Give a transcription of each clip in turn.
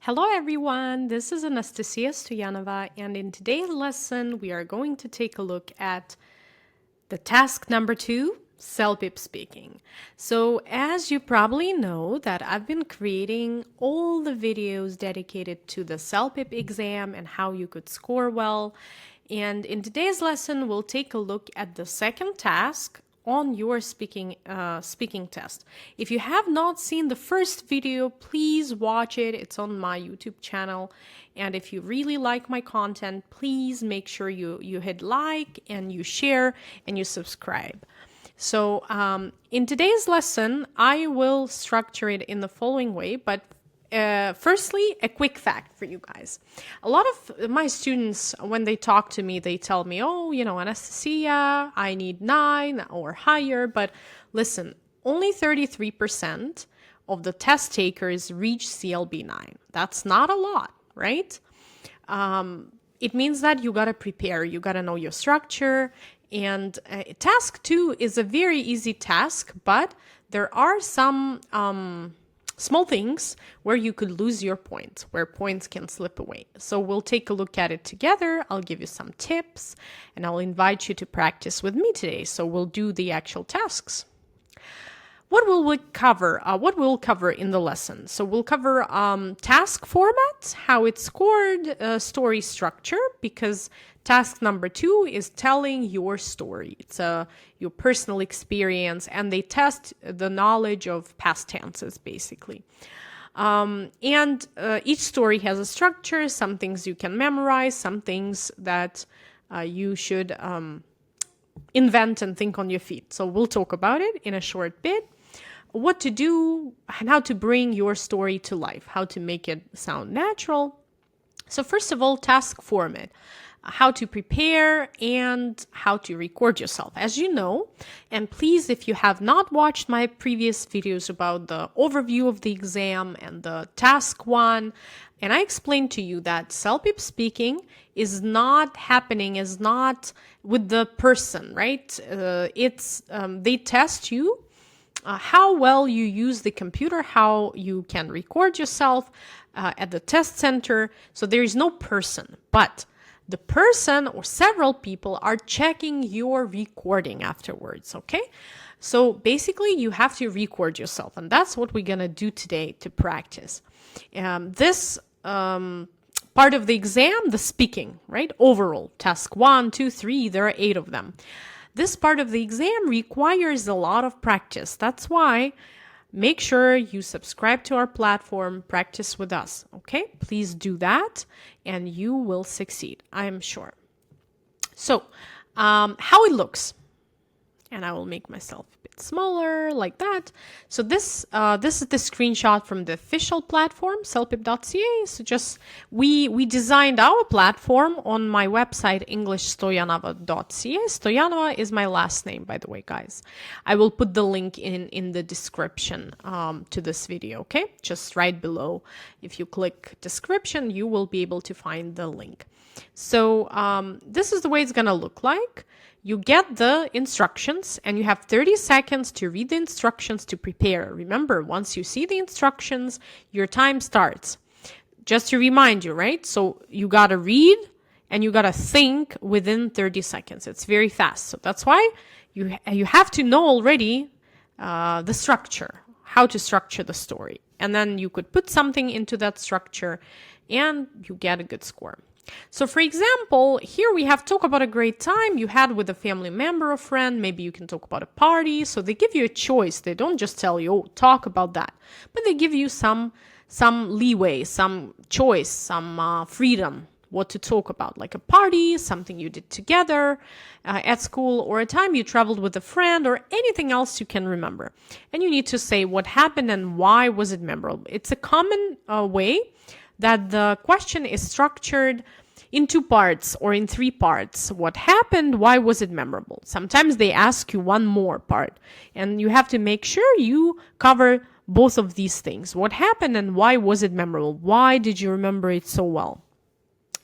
Hello everyone, this is Anastasia Stoyanova, and in today's lesson we are going to take a look at the task number 2, CELPIP speaking. So as you probably know that I've been creating all the videos dedicated to the CELPIP exam and how you could score well. And in today's lesson we'll take a look at the second task on your speaking test. If you have not seen the first video, please watch it. It's on my YouTube channel. And if you really like my content, please make sure you hit like and you share and you subscribe. So in today's lesson, I will structure it in the following way, but firstly, a quick fact for you guys. A lot of my students, when they talk to me, they tell me, oh, Anastasia, I need 9 or higher. But listen, only 33% of the test takers reach CLB 9. That's not a lot, right? It means that you got to prepare. You got to know your structure. And task 2 is a very easy task, but there are some small things where you could lose your points, where points can slip away. So we'll take a look at it together. I'll give you some tips and I'll invite you to practice with me today. So we'll do the actual tasks. What will we cover? What we'll cover in the lesson? So we'll cover task format, how it's scored, story structure, because task number 2 is telling your story. It's your personal experience, and they test the knowledge of past tenses, basically. And each story has a structure, some things you can memorize, some things that you should invent and think on your feet. So we'll talk about it in a short bit. What to do and how to bring your story to life, how to make it sound natural. So first of all, task format, how to prepare and how to record yourself. As you know, and please, if you have not watched my previous videos about the overview of the exam and the task 1, and I explained to you that CELPIP speaking is not happening, is not with the person, right? They test you how well you use the computer, how you can record yourself at the test center. So there is no person, but the person or several people are checking your recording afterwards, okay? So basically you have to record yourself, and that's what we're gonna do today to practice. This part of the exam, the speaking, right? Overall, task 1, 2, 3, there are 8 of them. This part of the exam requires a lot of practice. That's why make sure you subscribe to our platform, practice with us, okay? Please do that and you will succeed, I am sure. So, how it looks. And I will make myself a bit smaller like that. So this is the screenshot from the official platform, celpip.ca. So just we designed our platform on my website, englishstoyanova.ca. Stoyanova is my last name, by the way, guys. I will put the link in the description to this video, okay? Just right below. If you click description, you will be able to find the link. So this is the way it's gonna look like. You get the instructions and you have 30 seconds to read the instructions to prepare. Remember, once you see the instructions, your time starts. Just to remind you, right? So you gotta read and you gotta think within 30 seconds. It's very fast. So that's why you have to know already the structure, how to structure the story. And then you could put something into that structure and you get a good score. So for example, here we have talk about a great time you had with a family member or friend. Maybe you can talk about a party. So they give you a choice. They don't just tell you, oh, talk about that. But they give you some leeway, some choice, some freedom what to talk about, like a party, something you did together at school, or a time you traveled with a friend, or anything else you can remember. And you need to say what happened and why was it memorable. It's a common way that the question is structured in 2 parts or in 3 parts. What happened? Why was it memorable? Sometimes they ask you one more part, and you have to make sure you cover both of these things. What happened and why was it memorable? Why did you remember it so well?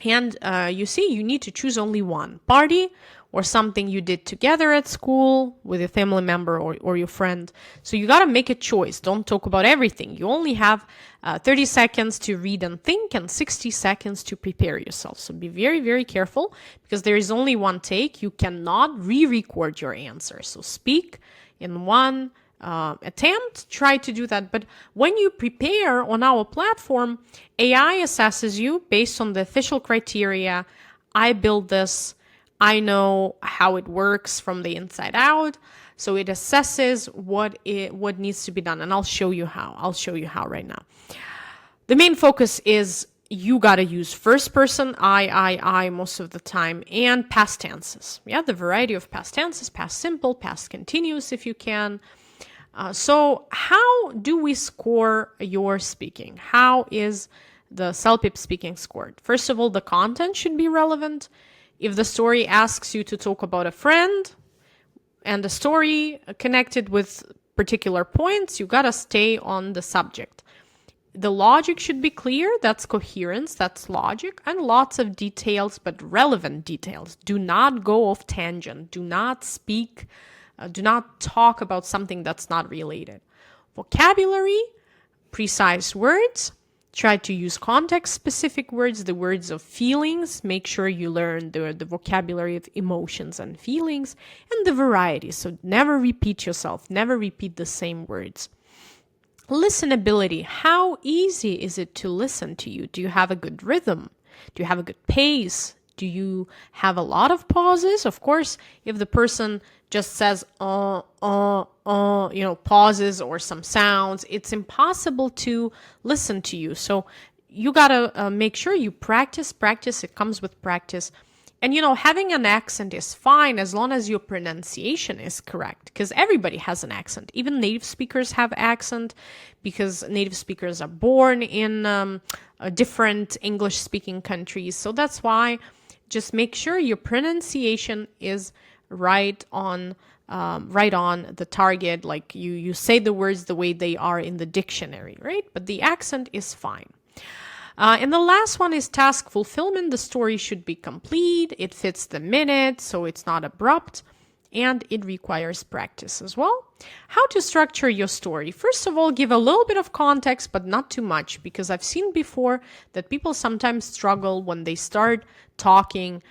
And you see, you need to choose only one, party or something you did together at school with a family member or your friend. So you got to make a choice. Don't talk about everything. You only have 30 seconds to read and think and 60 seconds to prepare yourself. So be very, very careful because there is only one take. You cannot re-record your answer. So speak in one attempt, try to do that. But when you prepare on our platform, AI assesses you based on the official criteria. I built this. I know how it works from the inside out. So it assesses what needs to be done. And I'll show you how. I'll show you how right now. The main focus is you got to use first person, I most of the time, and past tenses. Yeah, the variety of past tenses, past simple, past continuous if you can. So how do we score your speaking? How is the CELPIP speaking scored? First of all, the content should be relevant. If the story asks you to talk about a friend and a story connected with particular points, you gotta stay on the subject. The logic should be clear. That's coherence, that's logic, and lots of details, but relevant details. Do not go off tangent. Do not speak. Do not talk about something that's not related. Vocabulary, precise words. Try to use context-specific words, the words of feelings. Make sure you learn the vocabulary of emotions and feelings, and the variety. So never repeat yourself. Never repeat the same words. Listenability. How easy is it to listen to you? Do you have a good rhythm? Do you have a good pace? Do you have a lot of pauses? Of course, if the person just says, pauses or some sounds, it's impossible to listen to you. So you gotta make sure you practice. It comes with practice. And, having an accent is fine as long as your pronunciation is correct, because everybody has an accent. Even native speakers have accent because native speakers are born in different English-speaking countries. So that's why just make sure your pronunciation is right on the target. Like you say the words the way they are in the dictionary, right? But the accent is fine. And the last one is task fulfillment. The story should be complete. It fits the minute, so it's not abrupt. And it requires practice as well. How to structure your story. First of all, give a little bit of context, but not too much, because I've seen before that people sometimes struggle when they start talking,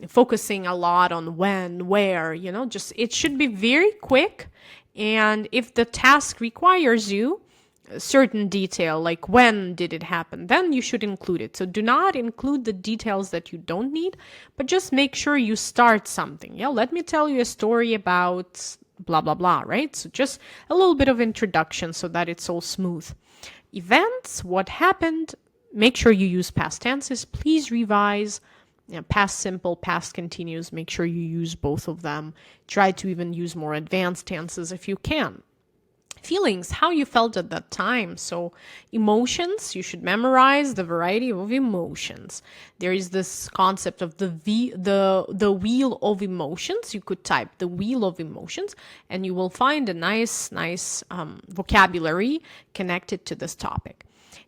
focusing a lot on when, where, it should be very quick. And if the task requires you, a certain detail, like when did it happen, then you should include it. So do not include the details that you don't need, but just make sure you start something. Yeah, let me tell you a story about blah, blah, blah, right? So just a little bit of introduction so that it's all smooth. Events, what happened, make sure you use past tenses. Please revise past simple, past continuous. Make sure you use both of them. Try to even use more advanced tenses if you can. Feelings, how you felt at that time. So emotions, you should memorize the variety of emotions. There is this concept of the wheel of emotions. You could type the wheel of emotions and you will find a nice vocabulary connected to this topic.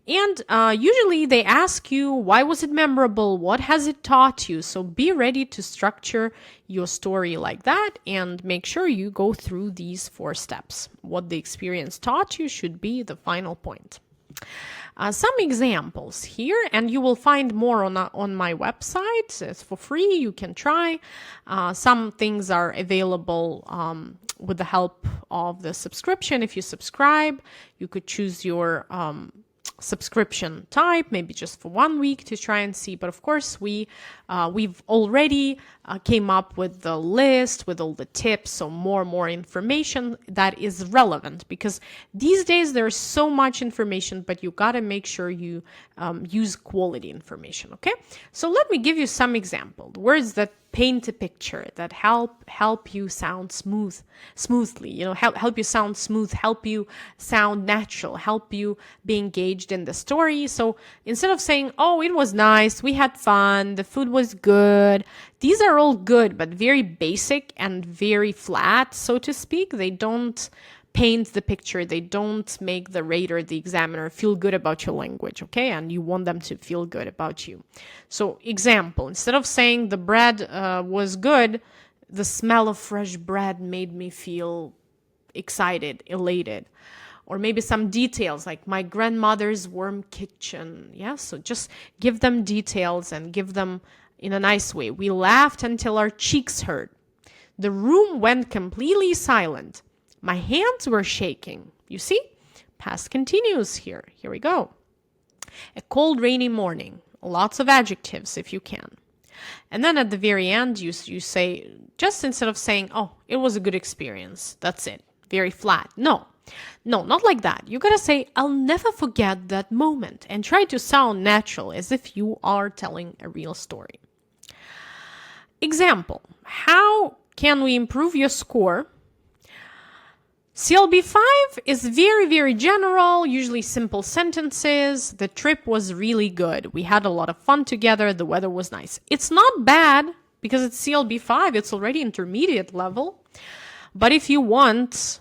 And usually they ask you, why was it memorable? What has it taught you? So be ready to structure your story like that and make sure you go through these 4 steps. What the experience taught you should be the final point. Some examples here, and you will find more on my website. It's for free. You can try. Some things are available with the help of the subscription. If you subscribe, you could choose your subscription type, maybe just for 1 week to try and see. But of course, we've already came up with the list with all the tips, so more information that is relevant, because these days there's so much information, but you got to make sure you use quality information. Okay, so let me give you some examples, words that paint a picture, that help you sound smoothly, help you sound smooth, help you sound natural, help you be engaged in the story. So instead of saying, oh, it was nice, we had fun, the food was good, these are all good, but very basic and very flat, so to speak. They don't paint the picture. They don't make the rater, the examiner, feel good about your language, okay? And you want them to feel good about you. So example, instead of saying the bread was good, the smell of fresh bread made me feel excited, elated. Or maybe some details like my grandmother's warm kitchen. Yeah, so just give them details and give them in a nice way. We laughed until our cheeks hurt. The room went completely silent. My hands were shaking. You see? Past continuous here. Here we go. A cold, rainy morning. Lots of adjectives if you can. And then at the very end, you say, just instead of saying, oh, it was a good experience. That's it. Very flat. No, not like that. You gotta say, I'll never forget that moment, and try to sound natural as if you are telling a real story. Example, how can we improve your score? CLB 5 is very, very general, usually simple sentences. The trip was really good. We had a lot of fun together. The weather was nice. It's not bad because it's CLB 5. It's already intermediate level. But if you want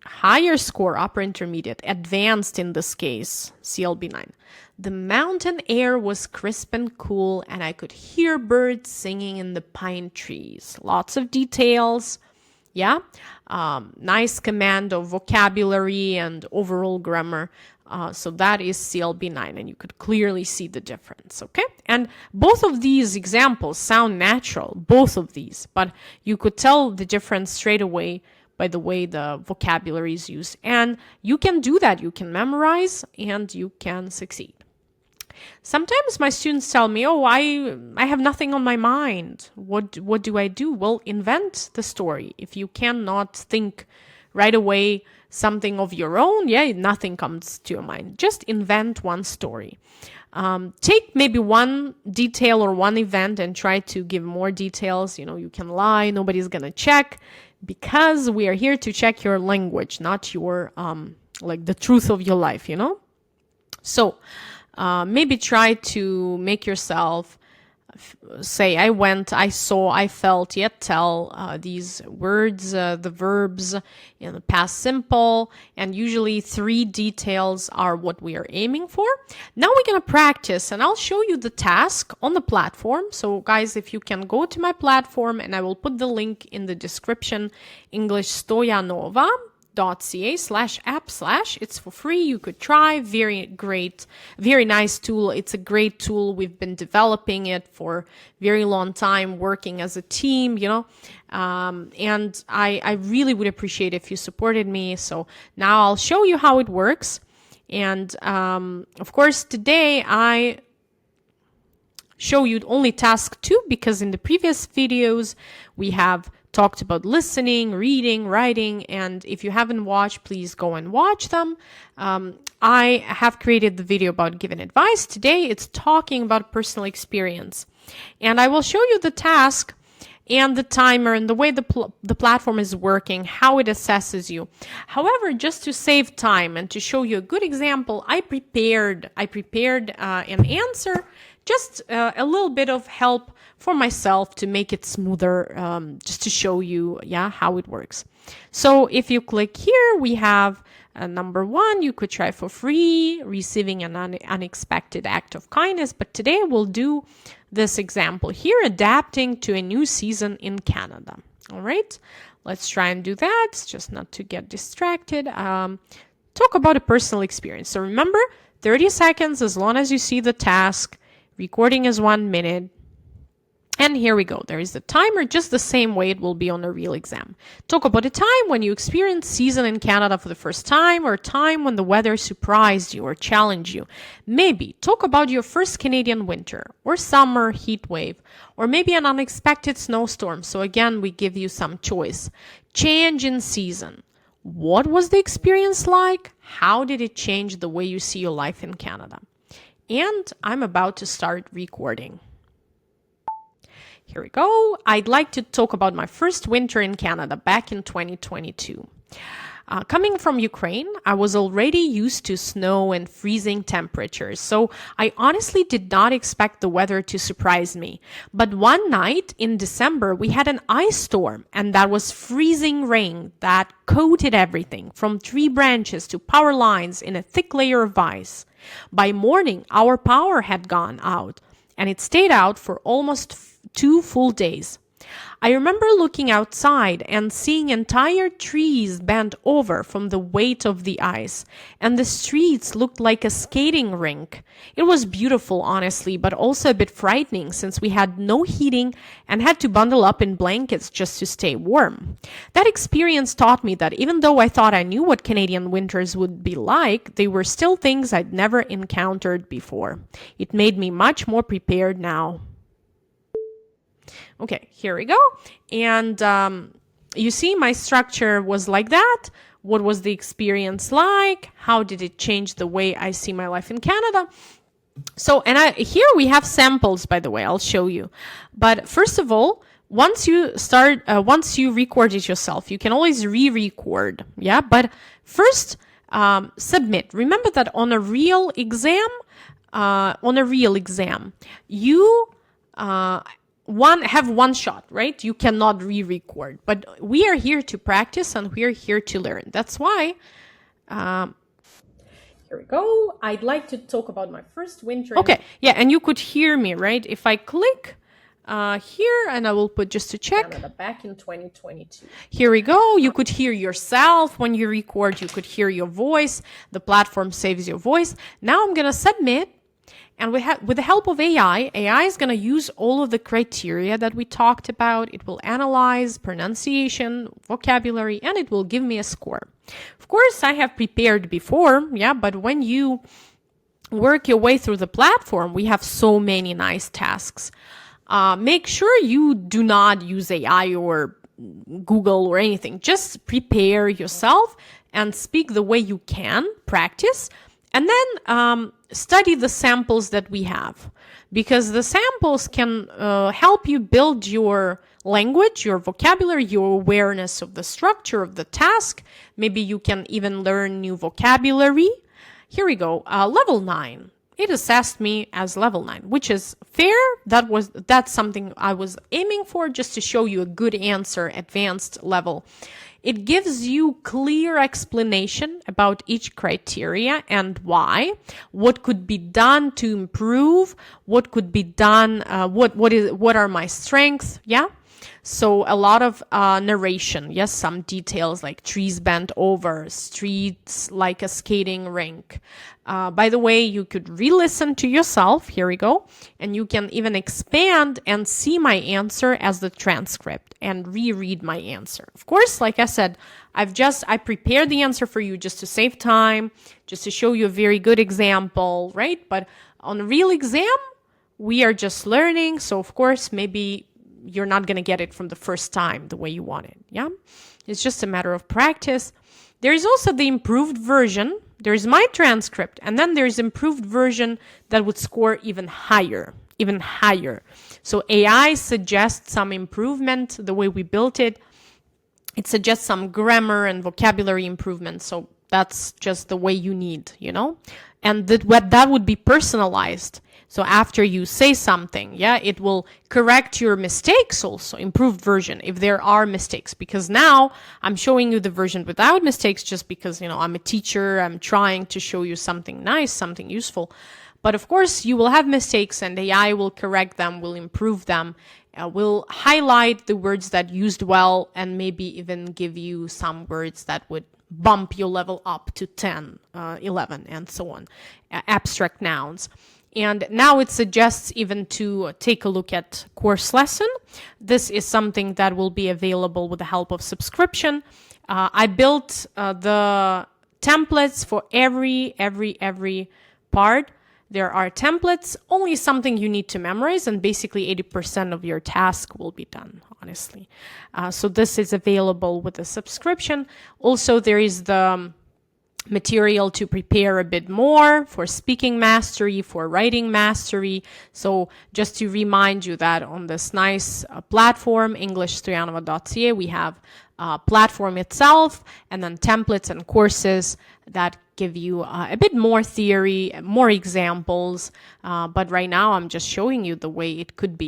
higher score, upper intermediate, advanced in this case, CLB 9. The mountain air was crisp and cool, and I could hear birds singing in the pine trees. Lots of details. Yeah, nice command of vocabulary and overall grammar. So that is CLB 9, and you could clearly see the difference, okay? And both of these examples sound natural, both of these, but you could tell the difference straight away by the way the vocabulary is used. And you can do that. You can memorize, and you can succeed. Sometimes my students tell me, oh, I have nothing on my mind. What do I do? Well, invent the story. If you cannot think right away something of your own, nothing comes to your mind. Just invent one story. Take maybe one detail or one event and try to give more details. You can lie. Nobody's going to check, because we are here to check your language, not your, like the truth of your life, So, maybe try to make yourself say, I went, I saw, I felt, yet tell these words, the verbs in the past simple, and usually 3 details are what we are aiming for. Now we're going to practice, and I'll show you the task on the platform. So guys, if you can go to my platform, and I will put the link in the description, englishstoyanova.ca/app/. It's for free. You could try. Very great, very nice tool. It's a great tool. We've been developing it for very long time, working as a team, and I really would appreciate if you supported me. So now I'll show you how it works. And of course, today I show you only task 2, because in the previous videos we have talked about listening, reading, writing, and if you haven't watched, please go and watch them. I have created the video about giving advice. Today it's talking about personal experience. And I will show you the task and the timer and the way the platform is working, how it assesses you. However, just to save time and to show you a good example, I prepared an answer, just a little bit of help for myself to make it smoother, just to show you, how it works. So if you click here, we have number 1, you could try for free, receiving an unexpected act of kindness. But today we'll do this example here, adapting to a new season in Canada. All right, let's try and do that, just not to get distracted. Talk about a personal experience. So remember, 30 seconds as long as you see the task. Recording is 1 minute. And here we go. There is the timer, just the same way it will be on a real exam. Talk about a time when you experienced season in Canada for the first time, or a time when the weather surprised you or challenged you. Maybe talk about your first Canadian winter or summer heat wave, or maybe an unexpected snowstorm. So again, we give you some choice. Change in season. What was the experience like? How did it change the way you see your life in Canada? And I'm about to start recording. Here we go. I'd like to talk about my first winter in Canada back in 2022. Coming from Ukraine, I was already used to snow and freezing temperatures, so I honestly did not expect the weather to surprise me. But one night in December, we had an ice storm, and that was freezing rain that coated everything, from tree branches to power lines in a thick layer of ice. By morning, our power had gone out, and it stayed out for almost 2 full days. I remember looking outside and seeing entire trees bent over from the weight of the ice, and the streets looked like a skating rink. It was beautiful, honestly, but also a bit frightening since we had no heating and had to bundle up in blankets just to stay warm. That experience taught me that even though I thought I knew what Canadian winters would be like, they were still things I'd never encountered before. It made me much more prepared now. Okay, here we go. And you see my structure was like that. What was the experience like? How did it change the way I see my life in Canada? So, and here we have samples, by the way, I'll show you. But first of all, once you record it yourself, you can always re-record, yeah? But first, submit. Remember that on a real exam, you have one shot, right? You cannot re-record, but we are here to practice and we are here to learn. That's why, here we go. I'd like to talk about my first winter. Okay, yeah, and you could hear me, right? If I click here, and I will put just to check. Canada back in 2022. Here we go. You could hear yourself when you record. You could hear your voice. The platform saves your voice. Now I'm going to submit. And with the help of AI is going to use all of the criteria that we talked about. It will analyze pronunciation, vocabulary, and it will give me a score. Of course, I have prepared before, yeah, but when you work your way through the platform, we have so many nice tasks. Make sure you do not use AI or Google or anything. Just prepare yourself and speak the way you can, practice, and then study the samples that we have, because the samples can help you build your language, your vocabulary, your awareness of the structure of the task. Maybe you can even learn new vocabulary. Here we go. Level 9. It assessed me as level 9, which is fair. That's something I was aiming for, just to show you a good answer, advanced level. It gives you clear explanation about each criteria and why, what could be done to improve, what could be done, what are my strengths, yeah? So a lot of narration, yes, some details like trees bent over, streets like a skating rink. By the way, you could re-listen to yourself, here we go, and you can even expand and see my answer as the transcript and reread my answer. Of course, like I said, I prepared the answer for you just to save time, just to show you a very good example, right? But on a real exam, we are just learning, so of course, maybe you're not going to get it from the first time the way you want it, yeah? It's just a matter of practice. There is also the improved version. There's my transcript, and then there's improved version that would score even higher. So AI suggests some improvement, the way we built it. It suggests some grammar and vocabulary improvement, so that's just the way you need, you know? And that would be personalized. So after you say something, yeah, it will correct your mistakes also, improved version, if there are mistakes. Because now I'm showing you the version without mistakes just because, you know, I'm a teacher, I'm trying to show you something nice, something useful. But of course, you will have mistakes and AI will correct them, will improve them, will highlight the words that used well, and maybe even give you some words that would bump your level up to 10, 11, and so on, abstract nouns. And now it suggests even to take a look at course lesson. This is something that will be available with the help of subscription. I built the templates for every part. There are templates, only something you need to memorize, and basically 80% of your task will be done, honestly. So this is available with the subscription. Also, there is the material to prepare a bit more for speaking mastery, for writing mastery. So just to remind you that on this nice platform, englishstoyanova.ca, we have platform itself, and then templates and courses that give you a bit more theory, more examples. But right now I'm just showing you the way it could be,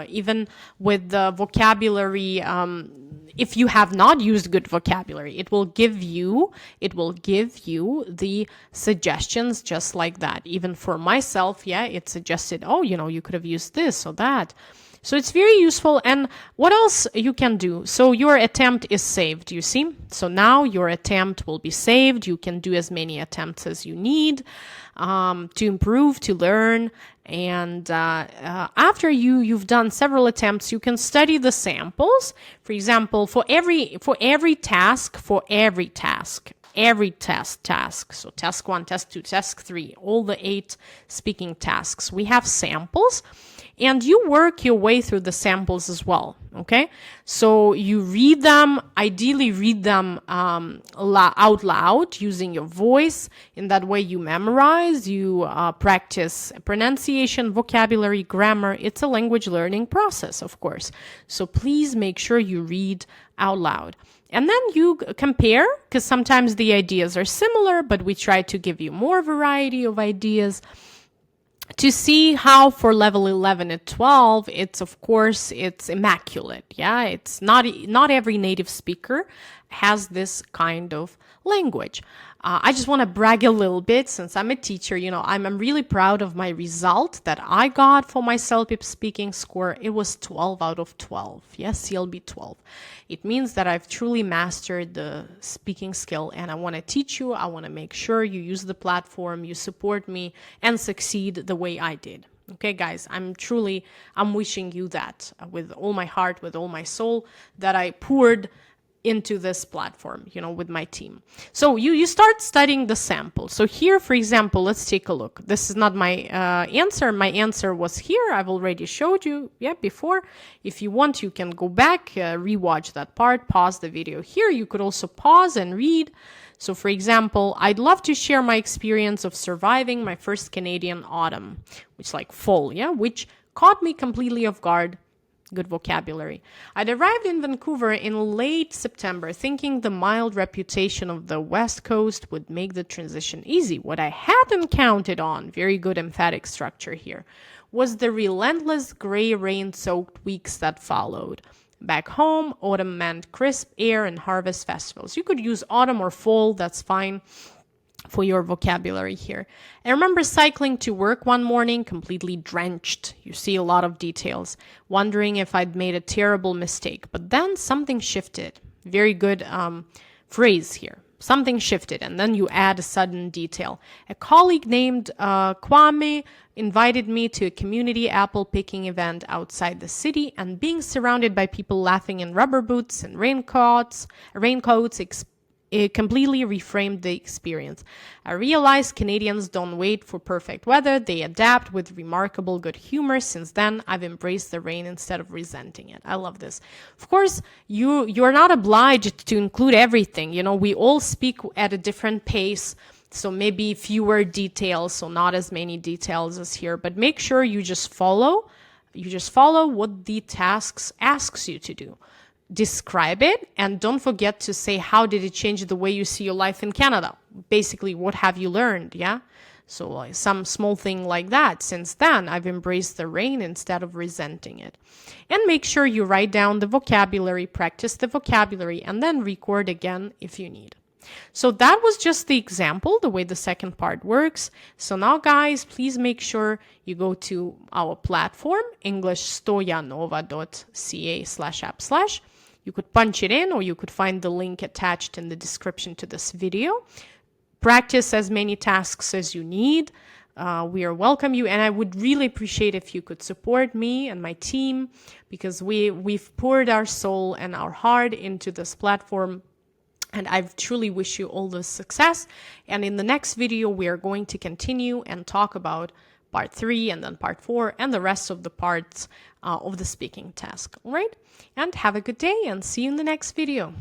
even with the vocabulary. If you have not used good vocabulary, it will give you the suggestions just like that. Even for myself, it suggested, oh, you could have used this or that. So it's very useful. And what else you can do? So your attempt is saved, you see? So now your attempt will be saved. You can do as many attempts as you need to improve, to learn. And after you've done several attempts, you can study the samples. For example, for every task, so task 1, task 2, task 3, all the 8 speaking tasks, we have samples, and you work your way through the samples as well. Okay, so you read them, ideally read them out loud using your voice. In that way you memorize, you practice pronunciation, vocabulary, grammar. It's a language learning process, of course, so please make sure you read out loud. And then you compare, because sometimes the ideas are similar, but we try to give you more variety of ideas to see how for level 11 and 12, it's immaculate. Yeah, it's not every native speaker has this kind of language. I just want to brag a little bit since I'm a teacher. I'm really proud of my result that I got for my CELPIP speaking score. It was 12 out of 12. Yes, CLB 12. It means that I've truly mastered the speaking skill, and I want to teach you. I want to make sure you use the platform, you support me, and succeed the way I did. Okay, guys, I'm wishing you that with all my heart, with all my soul, that I poured into this platform, with my team. So you start studying the sample. So here, for example, let's take a look. This is not my answer. My answer was here. I've already showed you before. If you want, you can go back, rewatch that part, pause the video here. You could also pause and read. So for example, I'd love to share my experience of surviving my first Canadian autumn, which is like fall, which caught me completely off guard. Good vocabulary. I'd arrived in Vancouver in late September, thinking the mild reputation of the West Coast would make the transition easy. What I hadn't counted on, very good emphatic structure here, was the relentless gray rain-soaked weeks that followed. Back home, autumn meant crisp air and harvest festivals. You could use autumn or fall, that's fine for your vocabulary here. I remember cycling to work one morning, completely drenched. You see a lot of details, wondering if I'd made a terrible mistake. But then something shifted. Very good phrase here. Something shifted, and then you add a sudden detail. A colleague named Kwame invited me to a community apple picking event outside the city, and being surrounded by people laughing in rubber boots and raincoats it completely reframed the experience. I realized Canadians don't wait for perfect weather. They adapt with remarkable good humor. Since then, I've embraced the rain instead of resenting it. I love this. Of course, you're not obliged to include everything. We all speak at a different pace. So maybe fewer details, so not as many details as here. But make sure you just follow what the tasks asks you to do. Describe it, and don't forget to say, how did it change the way you see your life in Canada? Basically, what have you learned? So some small thing like that. Since then, I've embraced the rain instead of resenting it. And make sure you write down the vocabulary, practice the vocabulary, and then record again if you need. So that was just the example, the way the second part works. So now, guys, please make sure you go to our platform, englishstoyanova.ca/app/. You could punch it in, or you could find the link attached in the description to this video. Practice as many tasks as you need. We welcome you, and I would really appreciate if you could support me and my team, because we've poured our soul and our heart into this platform. And I truly wish you all the success. And in the next video, we are going to continue and talk about part 3 and then part 4 and the rest of the parts of the speaking task. All right? And have a good day, and see you in the next video.